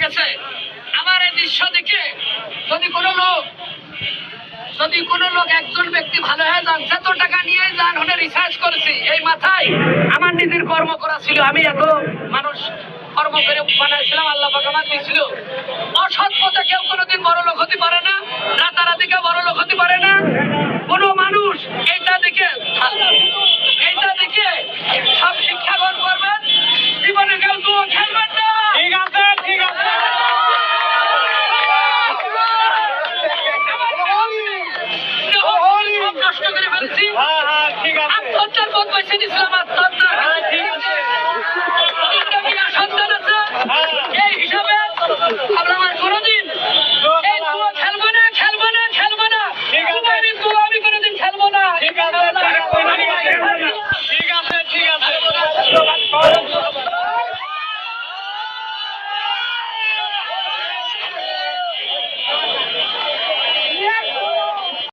গেছে। আমার এই দৃশ্য দেখে যদি কোনো লোক একজন ব্যক্তি ভালো হয়ে যান, যত টাকা নিয়ে যান, ওটা রিসার্চ করেছি, এই মাথায় আমার নিজের কর্ম করা ছিল, আমি এত মানুষ কর্ম করে বানাইছিলাম, আল্লাহ পাক আমার দিয়েছিল। অসৎ পথে কেউ কোনোদিন বড় লোক হতে পারে না, রাতারাতি কেউ বড় লোক হতে পারে না। কোনো মানুষ এইটা দেখে সব শিক্ষা গ্রহণ করে